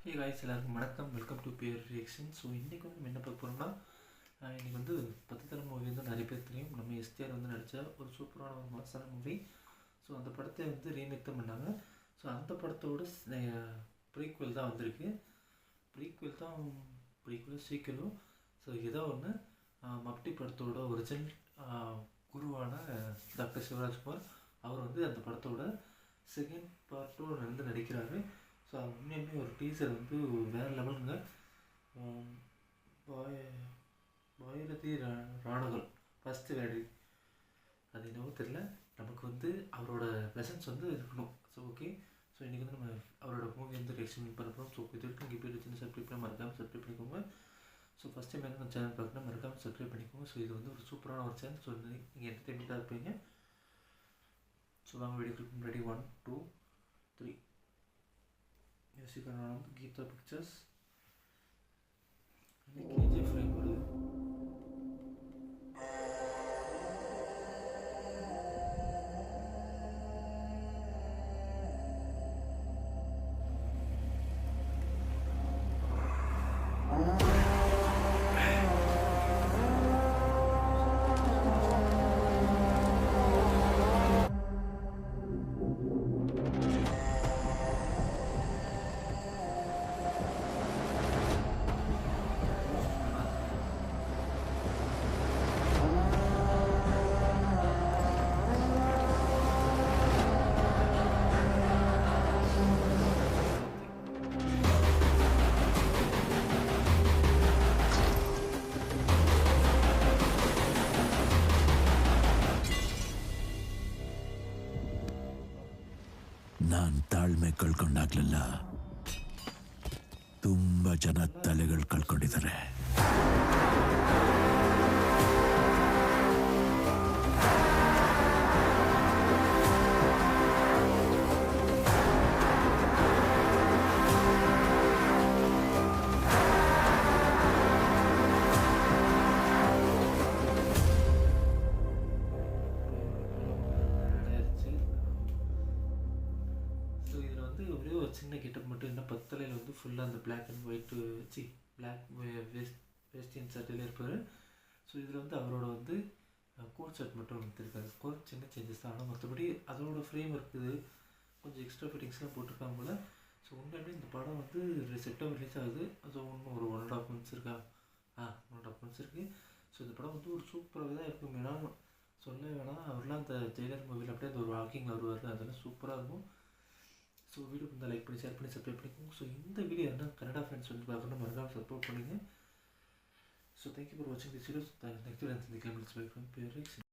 ஹே guys எல்லாருக்கும் வணக்கம். Welcome to peer reaction. So இன்றைக்கி வந்து நம்ம என்ன பார்க்க போகிறோம்னா, இன்றைக்கி வந்து 10 தலை மூவி வந்து நிறைய பேர் தெரியும். நம்ம எஸ்டிஆர் வந்து நடித்த ஒரு சூப்பரான ஒரு மாசான மூவி. ஸோ அந்த படத்தை வந்து ரீமேக் தான் பண்ணாங்க. ஸோ அந்த படத்தோட ப்ரீக்வல் தான் வந்திருக்கு. ப்ரீக்வல் சீக்கிரம். ஸோ ஏதோ ஒன்று மப்டி படத்தோட ஒரிஜினல் குருவான டாக்டர் சிவராஜ்குமார் அவர் வந்து அந்த படத்தோட செகண்ட் பார்ட்டும் வந்து நடிக்கிறாரு. ஸோ உண்மையுமே ஒரு டீசர் வந்து வேறு லெவலுங்க. பாயிரதி ராணுகள் ஃபஸ்ட்டு வேடி அது என்னவோ தெரியல. நமக்கு வந்து அவரோட ப்ரெசன்ஸ் வந்து இருக்கணும். So okay. ஸோ இன்றைக்கி வந்து நம்ம அவரோட மூவி வந்து ரியாக்ஷன் பண்ண போகிறோம். ஸோ இது வரைக்கும் இங்கே போய் சப்ஸ்கிரைப் பண்ண மறக்காமல் சப்ஸ்கிரைப் பண்ணிக்கோங்க. ஸோ ஃபஸ்ட் டைம் என்ன சேனல் பார்க்கணும் மறக்காமல் சப்ஸ்கிரைப் பண்ணிக்கோங்க. ஸோ இது வந்து ஒரு சூப்பரான ஒரு சேனல். ஸோ நீங்கள் என்டர்டைன்மெண்ட்டாக இருப்பீங்க. ஸோ வாங்க வீடியோ கிளிக் ரெடி 1 2 3 மியூசிக் ஆனது கீதா பிக்சர்ஸ். கேஜிஎஃப் ஃப்ரேம் வருது. ನಾನು ತಾಳ್ಮೆ ಕಳ್ಕೊಂಡಾಗ್ಲಿಲ್ಲ, ತುಂಬಾ ಜನ ತಲೆಗಳು ಕಳ್ಕೊಂಡಿದ್ದಾರೆ. ஒரே ஒரு சின்ன கெட்டப் மட்டும் என்ன 10 தலையில் வந்து ஃபுல்லாக அந்த பிளாக் அண்ட் ஒயிட்டு பிளாக் வெஸ்டின் ஷர்ட்டில் இருப்பார். ஸோ இதில் வந்து அவரோட வந்து கோட் ஷர்ட் மட்டும் வந்துருக்காரு. கோட் சின்ன சேஞ்சஸ் தான். ஆனால் மற்றபடி அதோட ஃப்ரேம் இருக்குது. கொஞ்சம் எக்ஸ்ட்ரா ஃபிட்டிங்ஸ்லாம் போட்டிருக்காங்க போல். ஸோ உண்மையுமே இந்த படம் வந்து செப்டம்பர் ரிலீஸ் ஆகுது. ஸோ இன்னும் ஒரு 1.5 months இருக்கா 1.5 months இருக்குது. ஸோ இந்த படம் வந்து ஒரு சூப்பராக தான் இருக்கும். வேணாம் சொல்ல வேணாம், அவர்லாம் அந்த ஜெயிலர் மூவியில் அப்படியே அந்த ஒரு வாக்கிங் வருவார். அதெல்லாம் சூப்பராக இருக்கும். ஸோ வீடியோ வந்து லைக் பண்ணி ஷேர் பண்ணி சப்ஸ்கிரைப் பண்ணிக்கோங்க. ஸோ இந்த வீடியோ என்ன கன்னடா ஃப்ரெண்ட்ஸ் வந்து பார்க்கணும் மறக்காமல் சப்போர்ட் பண்ணுங்கள். ஸோ தேங்க்யூ ஃபார் வாட்சிங் திஸ் வீடியோ. நெக்ஸ்ட் வீடியோ சந்திக்கலாம்.